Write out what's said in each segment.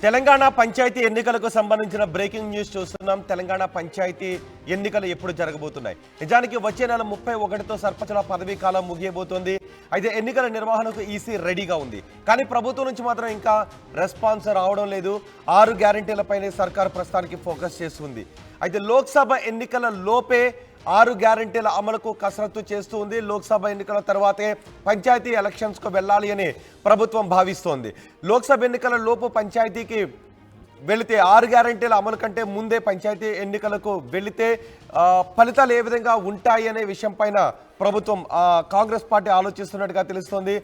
తెలంగాణ పంచాయతీ ఎన్నికలకు సంబంధించిన breaking news చూస్తున్నాం. తెలంగాణ పంచాయతీ ఎన్నికలు ఎప్పుడు జరగబోతున్నాయి? నిజానికి వచ్చే నెల 31తో సర్పంచుల పదవీ కాలం ముగియబోతోంది. అయితే ఎన్నికల నిర్వహణకు ఈసీ రెడీగా ఉంది. కానీ ప్రభుత్వం నుంచి మాత్రం ఇంకా రెస్పాన్స్ రావడం లేదు. 6 గ్యారెంటీలపైనే సర్కారు ప్రస్తుతానికి ఫోకస్ చేస్తుంది. అయితే లోక్సభ ఎన్నికల లోపే 6 గ్యారెంటీల అమలుకు కసరత్తు చేస్తూ ఉంది. లోక్సభ ఎన్నికల తర్వాతే పంచాయతీ ఎలక్షన్స్కు వెళ్ళాలి అని ప్రభుత్వం భావిస్తోంది. లోక్సభ ఎన్నికల లోపు పంచాయతీకి వెళితే 6 గ్యారెంటీల అమలు కంటే ముందే పంచాయతీ ఎన్నికలకు వెళితే ఫలితాలు ఏ విధంగా ఉంటాయి అనే విషయం పైన ప్రభుత్వం కాంగ్రెస్ పార్టీ ఆలోచిస్తున్నట్టుగా తెలుస్తోంది.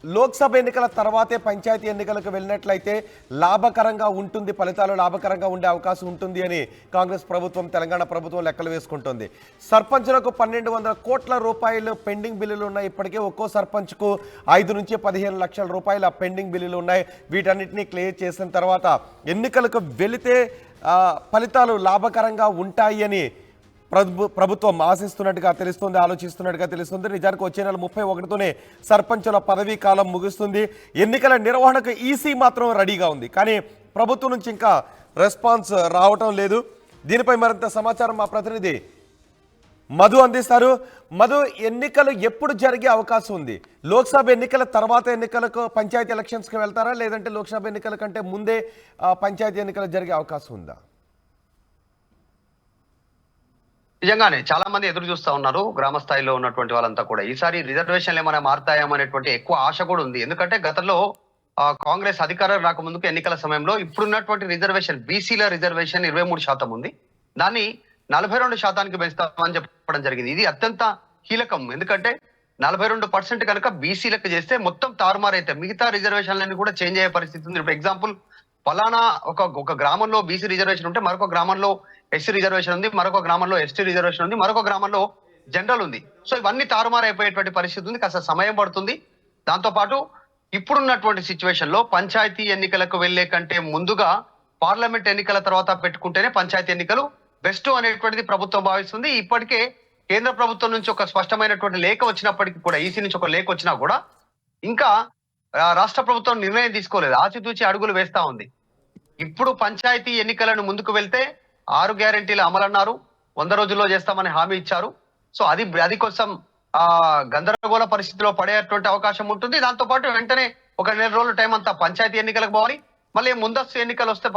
లోక్సభ ఎన్నికల తర్వాతే పంచాయతీ ఎన్నికలకు వెళ్ళినట్లయితే లాభకరంగా ఉంటుంది, ఫలితాలు లాభకరంగా ఉండే అవకాశం ఉంటుంది అని కాంగ్రెస్ ప్రభుత్వం, తెలంగాణ ప్రభుత్వం లెక్కలు వేసుకుంటుంది. సర్పంచులకు 1200 కోట్ల రూపాయలు పెండింగ్ బిల్లులు ఉన్నాయి. ఇప్పటికే ఒక్కో సర్పంచ్కు 5 నుంచి 15 లక్షల రూపాయల పెండింగ్ బిల్లులు ఉన్నాయి. వీటన్నిటినీ క్లియర్ చేసిన తర్వాత ఎన్నికలకు వెళితే ఫలితాలు లాభకరంగా ఉంటాయి అని ప్రభుత్వం ఆశిస్తున్నట్టుగా తెలుస్తుంది, ఆలోచిస్తున్నట్టుగా తెలుస్తుంది. నిజానికి వచ్చే నెల 31తోనే సర్పంచుల పదవీ కాలం ముగుస్తుంది. ఎన్నికల నిర్వహణకు ఈసీ మాత్రం రెడీగా ఉంది. కానీ ప్రభుత్వం నుంచి ఇంకా రెస్పాన్స్ రావటం లేదు. దీనిపై మరింత సమాచారం మా ప్రతినిధి మధు అందిస్తారు. మధు, ఎన్నికలు ఎప్పుడు జరిగే అవకాశం ఉంది? లోక్సభ ఎన్నికల తర్వాత ఎన్నికలకు పంచాయతీ ఎలక్షన్స్కి వెళ్తారా, లేదంటే లోక్సభ ఎన్నికల కంటే ముందే పంచాయతీ ఎన్నికలు జరిగే అవకాశం ఉందా? నిజంగానే చాలా మంది ఎదురు చూస్తా ఉన్నారు. గ్రామ స్థాయిలో ఉన్నటువంటి వాళ్ళంతా కూడా ఈసారి రిజర్వేషన్లు ఏమైనా మారుతాయేమనేటువంటి ఎక్కువ ఆశ కూడా ఉంది. ఎందుకంటే గతంలో కాంగ్రెస్ అధికారం రాకముందుకు ఎన్నికల సమయంలో ఇప్పుడున్నటువంటి రిజర్వేషన్, బీసీల రిజర్వేషన్ 23% ఉంది. దాన్ని 42% పెంచుతామని చెప్పడం జరిగింది. ఇది అత్యంత కీలకం. ఎందుకంటే 42% కనుక బీసీలకు చేస్తే మొత్తం తారుమారైతే మిగతా రిజర్వేషన్లన్నీ కూడా చేంజ్ అయ్యే పరిస్థితి ఉంది. ఇప్పుడు ఎగ్జాంపుల్, ఫలానా ఒక గ్రామంలో బీసీ రిజర్వేషన్ ఉంటే మరొక గ్రామంలో ఎస్సీ రిజర్వేషన్ ఉంది, మరొక గ్రామంలో ఎస్టీ రిజర్వేషన్ ఉంది, మరొక గ్రామంలో జనరల్ ఉంది. సో ఇవన్నీ తారుమారు అయిపోయేటువంటి పరిస్థితి ఉంది. కాస్త సమయం పడుతుంది. దాంతోపాటు ఇప్పుడున్నటువంటి సిచ్యువేషన్ లో పంచాయతీ ఎన్నికలకు వెళ్లే కంటే ముందుగా పార్లమెంట్ ఎన్నికల తర్వాత పెట్టుకుంటేనే పంచాయతీ ఎన్నికలు బెస్ట్ అనేటువంటిది ప్రభుత్వం భావిస్తుంది. ఇప్పటికే కేంద్ర ప్రభుత్వం నుంచి ఒక స్పష్టమైనటువంటి లేఖ వచ్చినప్పటికీ కూడా, ఈసీ నుంచి ఒక లేఖ వచ్చినా కూడా ఇంకా రాష్ట్ర ప్రభుత్వం నిర్ణయం తీసుకోలేదు. ఆచితూచి అడుగులు వేస్తా ఉంది. ఇప్పుడు పంచాయతీ ఎన్నికలను ముందుకు వెళ్తే 6 గ్యారెంటీలు అమలన్నారు, 100 రోజుల్లో చేస్తామని హామీ ఇచ్చారు. సో అది కోసం గందరగోళ పరిస్థితిలో పడేటువంటి అవకాశం ఉంటుంది. దాంతో పాటు వెంటనే ఒక 1 రోజుల టైం అంతా పంచాయతీ ఎన్నికలకు పోవాలి. మళ్ళీ ముందస్తు ఎన్నికలు వస్తే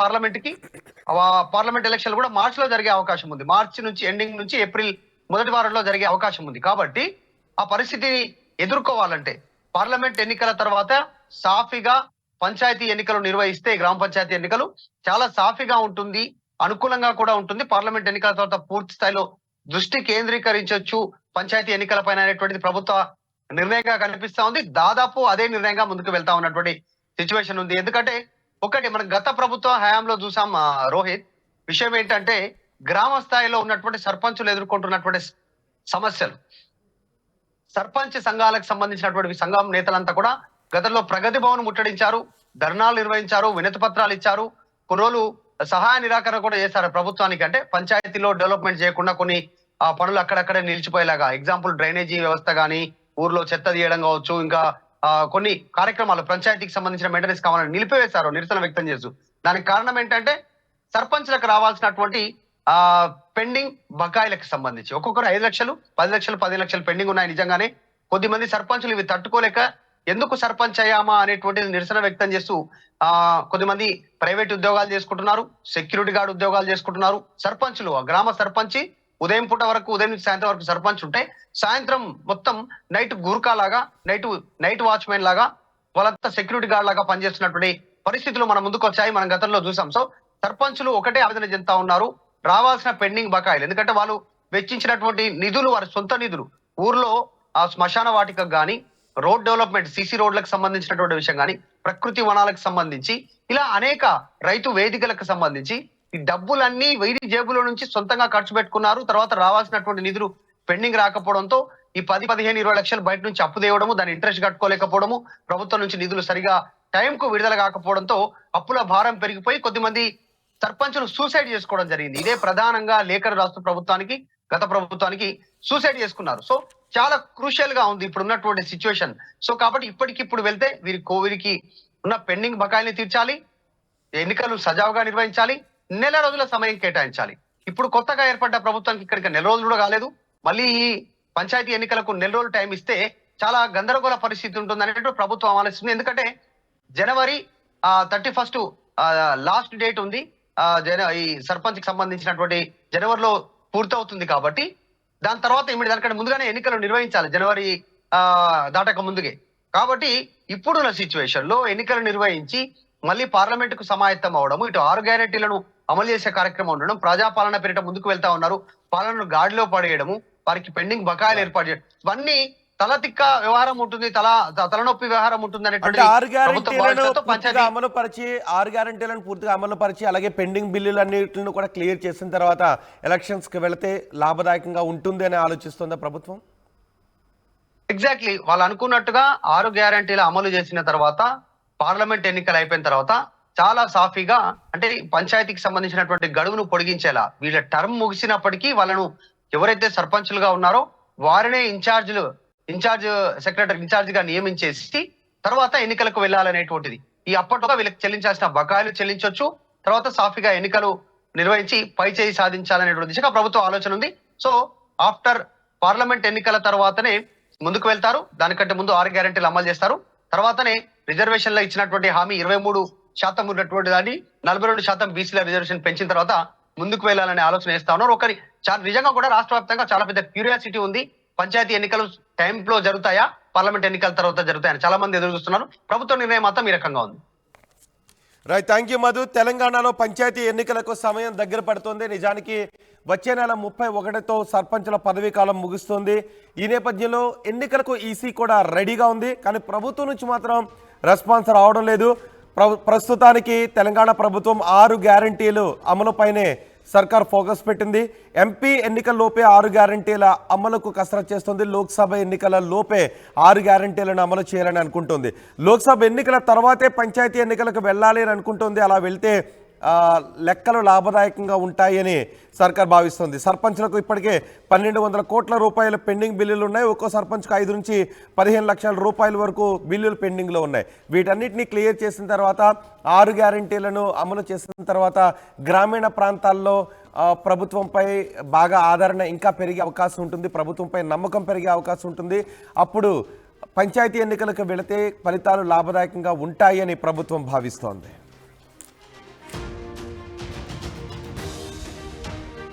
పార్లమెంట్ ఎలక్షన్లు కూడా మార్చి లో జరిగే అవకాశం ఉంది. మార్చి నుంచి ఎండింగ్ నుంచి ఏప్రిల్ మొదటి వారంలో జరిగే అవకాశం ఉంది. కాబట్టి ఆ పరిస్థితిని ఎదుర్కోవాలంటే పార్లమెంట్ ఎన్నికల తర్వాత సాఫీగా పంచాయతీ ఎన్నికలు నిర్వహిస్తే, గ్రామ పంచాయతీ ఎన్నికలు చాలా సాఫీగా ఉంటుంది, అనుకూలంగా కూడా ఉంటుంది. పార్లమెంట్ ఎన్నికల తర్వాత పూర్తి స్థాయిలో దృష్టి కేంద్రీకరించవచ్చు పంచాయతీ ఎన్నికల పైన అనేటువంటిది ప్రభుత్వ నిర్ణయంగా కనిపిస్తా ఉంది. దాదాపు అదే నిర్ణయంగా ముందుకు వెళ్తా ఉన్నటువంటి సిచ్యువేషన్ ఉంది. ఎందుకంటే ఒకటి మనం గత ప్రభుత్వ హయాంలో చూసాం రోహిత్, విషయం ఏంటంటే గ్రామ స్థాయిలో ఉన్నటువంటి సర్పంచులు ఎదుర్కొంటున్నటువంటి సమస్యలు, సర్పంచ్ సంఘాలకు సంబంధించినటువంటి సంఘం నేతలంతా కూడా గతంలో ప్రగతి భవన్ ముట్టడించారు, ధర్నాలు నిర్వహించారు, వినతి పత్రాలు ఇచ్చారు, కొన్ని రోజులు సహాయ నిరాకరణ కూడా చేశారు ప్రభుత్వానికి. అంటే పంచాయతీలో డెవలప్మెంట్ చేయకుండా కొన్ని పనులు అక్కడక్కడే నిలిచిపోయేలాగా, ఎగ్జాంపుల్ డ్రైనేజీ వ్యవస్థ కానీ, ఊర్లో చెత్త తీయడం కావచ్చు, ఇంకా కొన్ని కార్యక్రమాలు పంచాయతీకి సంబంధించిన మెయింటెనెన్స్ కావాలని నిలిపివేశారు, నిరసన వ్యక్తం చేస్తూ. దానికి కారణం ఏంటంటే సర్పంచ్లకు రావాల్సినటువంటి పెండింగ్ బకాయిలకు సంబంధించి ఒక్కొక్కరు 5 లక్షలు, 10 లక్షలు, 15 లక్షలు పెండింగ్ ఉన్నాయి. నిజంగానే కొద్దిమంది సర్పంచులు ఇవి తట్టుకోలేక ఎందుకు సర్పంచ్ అయ్యామా అనేటువంటిది నిరసన వ్యక్తం చేస్తూ కొద్దిమంది ప్రైవేట్ ఉద్యోగాలు చేసుకుంటున్నారు, సెక్యూరిటీ గార్డ్ ఉద్యోగాలు చేసుకుంటున్నారు. సర్పంచులు, గ్రామ సర్పంచి ఉదయం పూట వరకు, ఉదయం నుంచి సాయంత్రం వరకు సర్పంచ్ ఉంటే సాయంత్రం మొత్తం నైట్ గూర్ఖా లాగా, నైట్ వాచ్మెన్ లాగా, వాళ్ళంతా సెక్యూరిటీ గార్డ్ లాగా పనిచేస్తున్నటువంటి పరిస్థితులు మన ముందుకు వచ్చాయి, మనం గతంలో చూసాం. సో సర్పంచులు ఒకటే ఆవేదన చెందుతా ఉన్నారు, రావాల్సిన పెండింగ్ బకాయిలు. ఎందుకంటే వాళ్ళు వెచ్చించినటువంటి నిధులు, వారి సొంత నిధులు, ఊర్లో ఆ శ్మశాన వాటికకు కానీ, రోడ్ డెవలప్మెంట్, సీసీ రోడ్లకు సంబంధించినటువంటి విషయం కానీ, ప్రకృతి వనాలకు సంబంధించి, ఇలా అనేక రైతు వేదికలకు సంబంధించి ఈ డబ్బులన్నీ వీరి జేబులో నుంచి సొంతంగా ఖర్చు పెట్టుకున్నారు. తర్వాత రావాల్సినటువంటి నిధులు పెండింగ్ రాకపోవడంతో ఈ 10, 15, 20 లక్షలు బయట నుంచి అప్పు తేవడము, దాని ఇంట్రెస్ట్ కట్టుకోలేకపోవడము, ప్రభుత్వం నుంచి నిధులు సరిగా టైంకు విడుదల కాకపోవడంతో అప్పుల భారం పెరిగిపోయి కొద్దిమంది సర్పంచులు సూసైడ్ చేసుకోవడం జరిగింది. ఇదే ప్రధానంగా లేఖలు రాష్ట్ర ప్రభుత్వానికి, గత ప్రభుత్వానికి సూసైడ్ చేసుకున్నారు. సో చాలా క్రూషియల్ గా ఉంది ఇప్పుడు ఉన్నటువంటి సిచ్యువేషన్. సో కాబట్టి ఇప్పటికిప్పుడు వెళ్తే వీరికి ఉన్న పెండింగ్ బకాయిల్ని తీర్చాలి, ఎన్నికలు సజావుగా నిర్వహించాలి, నెల రోజుల సమయం కేటాయించాలి. ఇప్పుడు కొత్తగా ఏర్పడ్డ ప్రభుత్వానికి ఇక్కడికి నెల రోజులు కూడా కాలేదు. మళ్ళీ ఈ పంచాయతీ ఎన్నికలకు నెల రోజులు టైం ఇస్తే చాలా గందరగోళ పరిస్థితి ఉంటుంది అనేటువంటి ప్రభుత్వం ఆలోచిస్తుంది. ఎందుకంటే జనవరి 31 లాస్ట్ డేట్ ఉంది. ఈ సర్పంచ్ కి సంబంధించినటువంటి జనవరిలో పూర్తవుతుంది కాబట్టి దాని తర్వాత దానికంటే ముందుగానే ఎన్నికలు నిర్వహించాలి, జనవరి దాటక ముందుగే. కాబట్టి ఇప్పుడున్న సిచ్యువేషన్ లో ఎన్నికలు నిర్వహించి మళ్ళీ పార్లమెంట్ కు సమాయత్తం అవడము, ఇటు 6 గ్యారెంటీలను అమలు చేసే కార్యక్రమం ఉండడం, ప్రజాపాలన పేరిట ముందుకు వెళ్తా ఉన్నారు, పాలనను గాడిలో పడేయడము, వారికి పెండింగ్ బకాయిలు ఏర్పాటు చేయడం, ఇవన్నీ తలతిక్క వ్యవహారం ఉంటుంది, తలనొప్పి వ్యవహారం ఉంటుంది అంటే 6 గ్యారెంటీలను పూర్తిగా అమలు పరిచి అలాగే పెండింగ్ బిల్లులన్నింటిని కూడా క్లియర్ చేసిన తర్వాత ఎలక్షన్స్ కి వెళితే లాభదాయకంగా ఉంటుంది అని ఆలోచిస్తుందా ప్రభుత్వం? ఎగ్జాక్ట్లీ వాళ్ళు అనుకున్నట్టుగా 6 గ్యారెంటీలు అమలు చేసిన తర్వాత పార్లమెంట్ ఎన్నికలు అయిపోయిన తర్వాత చాలా సాఫీగా, అంటే పంచాయతీకి సంబంధించినటువంటి గడువును పొడిగించేలా, వీళ్ళ టర్మ్ ముగిసినప్పటికీ వాళ్ళను ఎవరైతే సర్పంచులుగా ఉన్నారో వారినే ఇన్ఛార్జ్ సెక్రటరీ ఇన్ఛార్జ్ గా నియమించేసి తర్వాత ఎన్నికలకు వెళ్ళాలనేటువంటిది. ఈ అప్పట్లో వీళ్ళకి చెల్లించాల్సిన బకాయిలు చెల్లించవచ్చు, తర్వాత సాఫీగా ఎన్నికలు నిర్వహించి పై చేయి సాధించాలనేటువంటి దిశగా ప్రభుత్వం ఆలోచన ఉంది. సో ఆఫ్టర్ పార్లమెంట్ ఎన్నికల తర్వాతనే ముందుకు వెళ్తారు. దానికంటే ముందు 6 గ్యారెంటీలు అమలు చేస్తారు. తర్వాతనే రిజర్వేషన్ లో ఇచ్చినటువంటి హామీ 23% ఉన్నటువంటి దాన్ని 42% బీసీల రిజర్వేషన్ పెంచిన తర్వాత ముందుకు వెళ్ళాలనే ఆలోచన చేస్తా ఉన్నారు. నిజంగా కూడా రాష్ట్ర వ్యాప్తంగా చాలా పెద్ద క్యూరియాసిటీ ఉంది. పంచాయతీ ఎన్నికలు టైంలో జరుగుతాయా, పార్లమెంట్ ఎన్నికల తర్వాత జరుగుతాయని చాలా మంది ఎదురు చూస్తున్నారు. ప్రభుత్వ నిర్ణయం మాత్రం ఈ రకంగా ఉంది. Right, thank you Madhu. తెలంగాణలో పంచాయతీ ఎన్నికలకు సమయం దగ్గర పడుతుంది. నిజానికి వచ్చే నెల 31తో సర్పంచుల పదవీ కాలం ముగుస్తుంది. ఈ నేపథ్యంలో ఎన్నికలకు ఈసీ కూడా రెడీగా ఉంది, కానీ ప్రభుత్వం నుంచి మాత్రం రెస్పాన్స్ రావడం లేదు. ప్రస్తుతానికి తెలంగాణ ప్రభుత్వం 6 గ్యారంటీలు అమలుపైనే సర్కార్ ఫోకస్ పెట్టింది. ఎంపీ ఎన్నికల లోపే 6 గ్యారంటీల అమలుకు కసరత్తు చేస్తుంది. లోక్సభ ఎన్నికల లోపే 6 గ్యారంటీలను అమలు చేయాలని అనుకుంటుంది. లోక్సభ ఎన్నికల తర్వాతే పంచాయతీ ఎన్నికలకు వెళ్ళాలి అని అనుకుంటుంది. అలా వెళ్తే లెక్కలు లాభదాయకంగా ఉంటాయని సర్కార్ భావిస్తుంది. సర్పంచ్లకు ఇప్పటికే 1200 కోట్ల రూపాయల పెండింగ్ బిల్లులు ఉన్నాయి. ఒక్కో సర్పంచ్కు 5 నుంచి 15 లక్షల రూపాయల వరకు బిల్లులు పెండింగ్లో ఉన్నాయి. వీటన్నిటిని క్లియర్ చేసిన తర్వాత 6 గ్యారంటీలను అమలు చేసిన తర్వాత గ్రామీణ ప్రాంతాల్లో ప్రభుత్వంపై బాగా ఆదరణ ఇంకా పెరిగే అవకాశం ఉంటుంది, ప్రభుత్వంపై నమ్మకం పెరిగే అవకాశం ఉంటుంది. అప్పుడు పంచాయతీ ఎన్నికలకు వెళితే ఫలితాలు లాభదాయకంగా ఉంటాయని ప్రభుత్వం భావిస్తోంది.